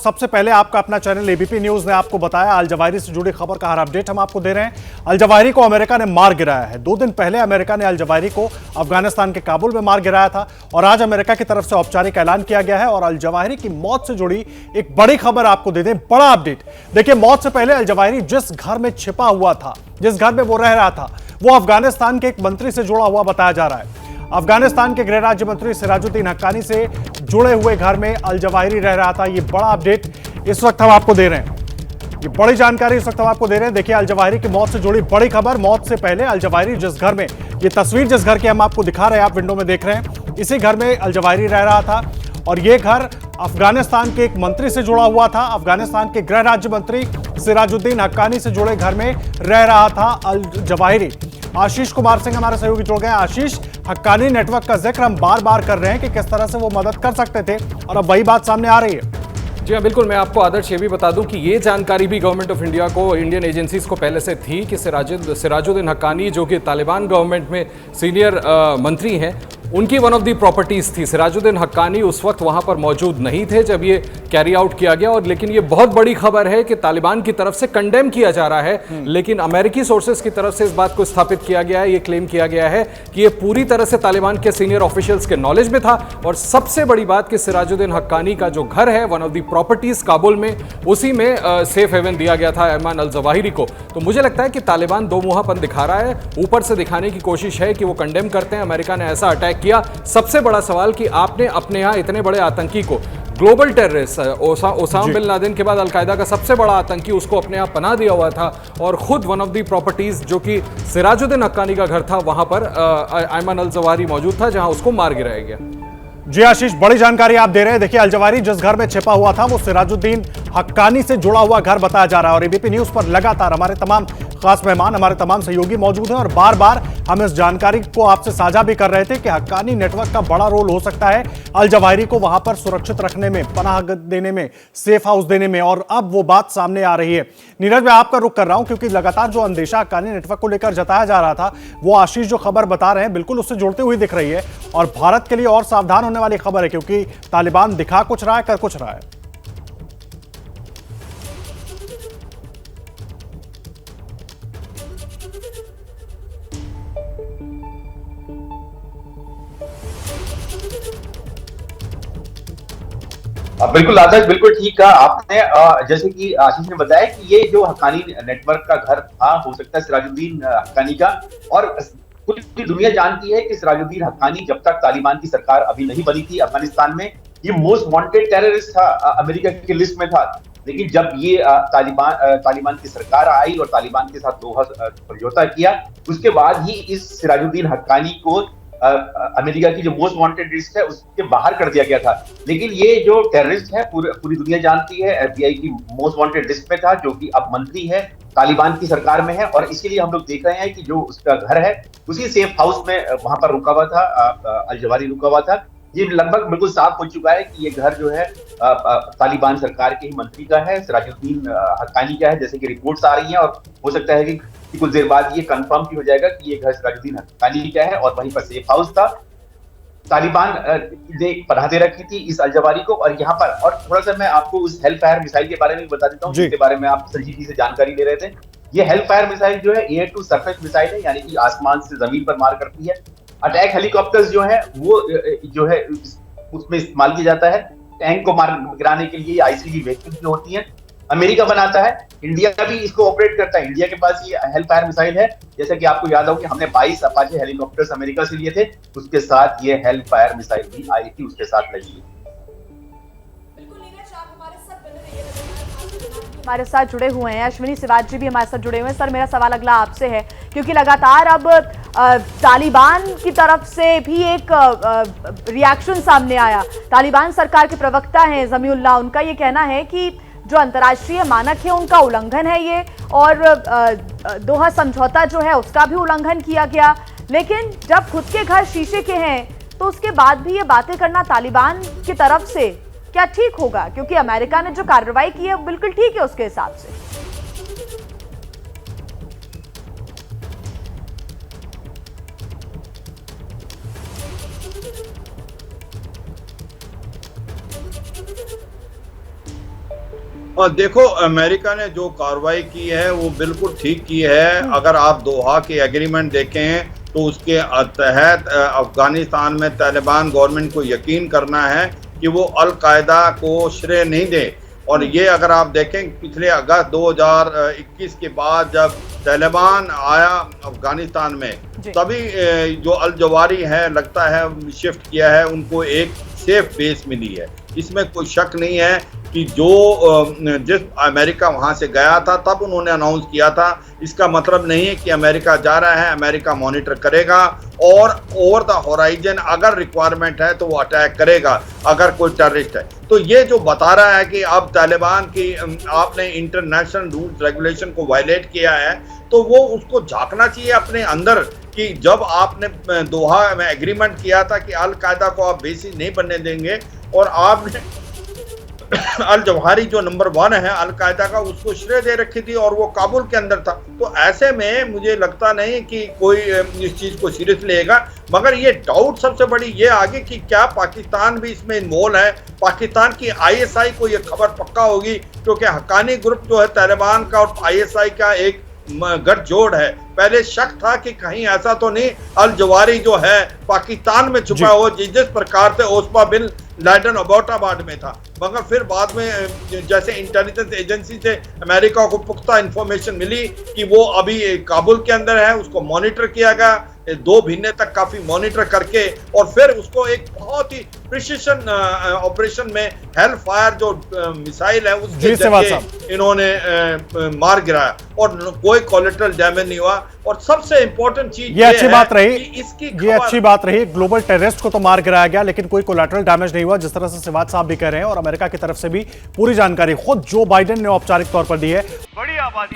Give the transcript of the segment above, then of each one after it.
सबसे पहले आपका अपना चैनल एबीपी न्यूज ने आपको बताया अल जवाहिरी से जुड़ी खबर का हर अपडेट हम आपको दे रहे हैं। अल जवाहिरी को अमेरिका ने मार गिराया है। 2 दिन पहले अमेरिका ने अल जवाहिरी को अफगानिस्तान के काबुल में मार गिराया था और आज अमेरिका की तरफ से औपचारिक ऐलान किया गया है और अल जवाहिरी की मौत से जुड़ी एक बड़ी खबर आपको दे दें, बड़ा अपडेट। देखिए, मौत से पहले अल जवाहिरी जिस घर में छिपा हुआ था, जिस घर में वो रह रहा था, वो अफगानिस्तान के एक मंत्री से जुड़ा हुआ बताया जा रहा है। अफगानिस्तान के गृह राज्य मंत्री सिराजुद्दीन हक्कानी से जुड़े हुए घर में अल जवाहिरी रह रहा था। ये बड़ा अपडेट इस वक्त हम आपको दे रहे हैं, ये बड़ी जानकारी इस वक्त हम आपको दे रहे हैं। देखिए, अल जवाहिरी की मौत से जुड़ी बड़ी खबर। मौत से पहले अल जवाहिरी जिस घर में, ये तस्वीर जिस घर की हम आपको दिखा रहे हैं, आप विंडो में देख रहे हैं, इसी घर में अल जवाहिरी रह रहा था और ये घर अफगानिस्तान के एक मंत्री से जुड़ा हुआ था। अफगानिस्तान के गृह राज्य मंत्री सिराजुद्दीन हक्कानी से जुड़े घर में रह रहा था अल जवाहिरी। आशीष कुमार सिंह हमारे सहयोगी जुड़ गए। आशीष, हक्कानी नेटवर्क का जिक्र हम बार बार कर रहे हैं कि किस तरह से वो मदद कर सकते थे और अब वही बात सामने आ रही है। जी हाँ, बिल्कुल। मैं आपको आदर्श ये भी बता दूं कि ये जानकारी भी गवर्नमेंट ऑफ इंडिया को, इंडियन एजेंसीज को पहले से थी कि सिराजुद्दीन हक्कानी, जो कि तालिबान गवर्नमेंट में सीनियर मंत्री हैं, उनकी वन ऑफ दी प्रॉपर्टीज थी। सिराजुद्दीन हक्कानी उस वक्त वहां पर मौजूद नहीं थे जब ये कैरी आउट किया गया। और लेकिन ये बहुत बड़ी खबर है कि तालिबान की तरफ से कंडेम किया जा रहा है, लेकिन अमेरिकी सोर्सेज की तरफ से इस बात को स्थापित किया गया है, ये क्लेम किया गया है कि ये पूरी तरह से तालिबान के सीनियर ऑफिशियल्स के नॉलेज में था। और सबसे बड़ी बात कि सिराजुद्दीन हक्कानी का जो घर है, one of the properties Kabul में, उसी में सेफ हेवन दिया गया था अयमान अल जवाहिरी को। तो मुझे लगता है कि तालिबान दो मुहापन दिखा रहा है, ऊपर से दिखाने की कोशिश है कि वो कंडेम करते हैं अमेरिका ने ऐसा अटैक किया। सबसे बड़ा सवाल कि आपने अपने यहां इतने बड़े आतंकी को, global terrorist Osama bin Laden के बाद अलकायदा का सबसे बड़ा आतंकी, उसको अपने यहां पनाह दिया हुआ था और खुद वन ऑफ दी प्रॉपर्टीज जो कि सिराजुद्दीन हक्कानी का घर था, वहां पर अयमान अल जवाहिरी मौजूद था, जहां उसको मार गिराया गया। जी आशीष, बड़ी जानकारी आप दे रहे हैं। देखिए, अल जवाहिरी जिस घर में छिपा हुआ था वो सिराजुद्दीन हक्कानी से जुड़ा हुआ घर बताया जा रहा है और एबीपी न्यूज पर लगातार हमारे तमाम खास मेहमान, हमारे तमाम सहयोगी मौजूद हैं और बार बार हम इस जानकारी को आपसे साझा भी कर रहे थे कि हक्कानी नेटवर्क का बड़ा रोल हो सकता है अल जवाहिरी को वहां पर सुरक्षित रखने में, पनाह देने में, सेफ हाउस देने में, और अब वो बात सामने आ रही है। नीरज, मैं आपका रुख कर रहा हूं क्योंकि लगातार जो अंदेशा हक्कानी नेटवर्क को लेकर जताया जा रहा था, वो आशीष जो खबर बता रहे हैं बिल्कुल उससे जुड़ते हुए दिख रही है और भारत के लिए और सावधान होने वाली खबर है क्योंकि तालिबान दिखा कुछ रहा है, कर कुछ रहा है। बिल्कुल आदर्श, बिल्कुल ठीक कहा आपने। जैसे कि आशीष ने बताया कि ये जो हक्कानी नेटवर्क का घर था, हो सकता है सिराजुद्दीन हक्कानी का, और पूरी दुनिया जानती है कि सिराजुद्दीन हक्कानी जब तक तालिबान की सरकार अभी नहीं बनी थी अफगानिस्तान में, ये मोस्ट वांटेड टेररिस्ट था, अमेरिका की लिस्ट में था। लेकिन जब ये तालिबान की सरकार आई और तालिबान के साथ दोहा समझौता किया, उसके बाद ही इस सिराजुद्दीन हक्कानी को अमेरिका की जो मोस्ट वांटेड लिस्ट है उसके बाहर कर दिया गया था। लेकिन ये जो टेररिस्ट है पूरी दुनिया जानती है, एफबीआई की मोस्ट वांटेड लिस्ट में था, जो कि अब मंत्री है, तालिबान की सरकार में है। और इसके लिए हम लोग देख रहे हैं कि जो उसका घर है उसी सेफ हाउस में वहां पर रुका हुआ था, अल जवाहिरी रुका हुआ था। ये लगभग बिल्कुल साफ हो चुका है कि ये घर जो है तालिबान सरकार के ही मंत्री का है, सिराजुद्दीन हक्कानी का है, जैसे कि रिपोर्ट्स आ रही हैं। और हो सकता है कि कुछ देर बाद ये कंफर्म भी हो जाएगा कि ये घर सिराजुद्दीन हक्कानी का है और वहीं पर सेफ हाउस था। तालिबान ने पनाह दे रखी थी इस अल जवाहिरी को। और यहाँ पर और थोड़ा सा मैं आपको उस हेल फायर मिसाइल के बारे में बता देता हूँ, जिसके बारे में आप संजीव जी से जानकारी ले रहे थे। ये हेल फायर मिसाइल जो है एयर टू सरफेस मिसाइल है, यानी कि आसमान से जमीन पर मार करती है। अटैक हेलीकॉप्टर्स जो है वो जो है उसमें इस्तेमाल किया जाता है। टैंक को मार गिराने के लिए आईसीडी व्हीकल जो होती है, अमेरिका बनाता है, इंडिया भी इसको ऑपरेट करता है। इंडिया के पास ये हेल फायर मिसाइल है। जैसा कि आपको याद हो कि हमने 22 अपाचे हेलीकॉप्टर्स अमेरिका से लिए थे, उसके साथ ये हेल फायर मिसाइल भी आई थी, उसके साथ लगी। हमारे साथ जुड़े हुए हैं अश्विनी शिवाजी भी हमारे साथ जुड़े हुए हैं। सर, मेरा सवाल अगला आपसे है क्योंकि लगातार अब तालिबान की तरफ से भी एक रिएक्शन सामने आया। तालिबान सरकार के प्रवक्ता हैं ज़मीउल्लाह, उनका ये कहना है कि जो अंतर्राष्ट्रीय मानक है उनका उल्लंघन है ये, और दोहा समझौता जो है उसका भी उल्लंघन किया गया। लेकिन जब खुद के घर शीशे के हैं तो उसके बाद भी ये बातें करना तालिबान की तरफ से क्या ठीक होगा? क्योंकि अमेरिका ने जो कार्रवाई की है वो बिल्कुल ठीक है उसके हिसाब से। और देखो, अमेरिका ने जो कार्रवाई की है वो बिल्कुल ठीक की है। अगर आप दोहा के एग्रीमेंट देखें तो उसके तहत अफगानिस्तान में तालिबान गवर्नमेंट को यकीन करना है कि वो अल कायदा को श्रेय नहीं दे। और ये अगर आप देखें पिछले अगस्त 2021 के बाद जब तालिबान आया अफगानिस्तान में, तभी जो अल जवारी है लगता है शिफ्ट किया है, उनको एक सेफ बेस मिली है। इसमें कोई शक नहीं है कि जिस अमेरिका वहां से गया था तब उन्होंने अनाउंस किया था। इसका मतलब नहीं है कि अमेरिका जा रहा है, अमेरिका मॉनिटर करेगा और ओवर द होराइजन अगर रिक्वायरमेंट है तो वो अटैक करेगा अगर कोई टेररिस्ट है। तो ये जो बता रहा है कि अब तालिबान की आपने इंटरनेशनल रूल्स रेगुलेशन को वायलेट किया है, तो वो उसको झांकना चाहिए अपने अंदर कि जब आपने दोहा में एग्रीमेंट किया था कि अल कायदा को आप बेसिस नहीं बनने देंगे और आपने अल जवाहिरी जो नंबर 1 है अल कायदा का, उसको श्रेय दे रखी थी और वो काबुल के अंदर था। तो ऐसे में मुझे लगता नहीं कि कोई इस चीज को सीरियस लेगा। मगर ये डाउट सबसे बड़ी ये आगे कि क्या पाकिस्तान भी इसमें इन्वॉल्व है। पाकिस्तान की ISI को ये खबर पक्का होगी, क्योंकि हक्कानी ग्रुप जो है तालिबान का और ISI का एक गठजोड़ है। पहले शक था कि कहीं ऐसा तो नहीं अल जवारी जो है पाकिस्तान में छुपा हो, जिस प्रकार से ओस्मा बिन लादेन अबोटाबाद में था। मगर फिर बाद में जैसे इंटेलिजेंस एजेंसी से अमेरिका को पुख्ता इंफॉर्मेशन मिली कि वो अभी काबुल के अंदर है, उसको मॉनिटर किया गया 2 महीने तक काफी मॉनिटर करके, और फिर उसको एक बहुत ही प्रिसिशन ऑपरेशन में हेल फायर जो मिसाइल है उसके जरिए इन्होंने मार गिराया और कोई कोलेटरल डैमेज नहीं हुआ। और सबसे इंपॉर्टेंट चीज ये अच्छी बात रही, इसकी ये अच्छी बात रही, ग्लोबल टेररिस्ट को तो मार गिराया गया लेकिन कोई कोलेटरल डैमेज नहीं हुआ, जिस तरह से सिवाज साहब भी कह रहे हैं। और अमेरिका की तरफ से भी पूरी जानकारी खुद जो बाइडेन ने औपचारिक तौर पर दी है।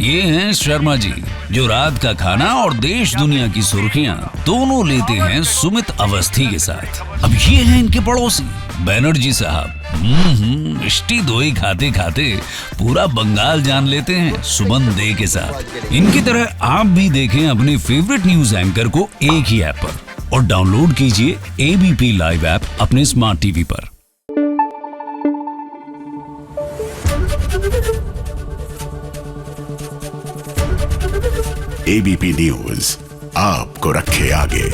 ये हैं शर्मा जी, जो रात का खाना और देश दुनिया की सुर्खियां दोनों लेते हैं सुमित अवस्थी के साथ। अब ये हैं इनके पड़ोसी बनर्जी साहब। मिष्टी दोई खाते खाते पूरा बंगाल जान लेते हैं सुमन दे के साथ। इनकी तरह आप भी देखें अपने फेवरेट न्यूज एंकर को एक ही ऐप पर और डाउनलोड कीजिए ABP लाइव ऐप अपने स्मार्ट टीवी पर। ABP न्यूज आपको रखे आगे।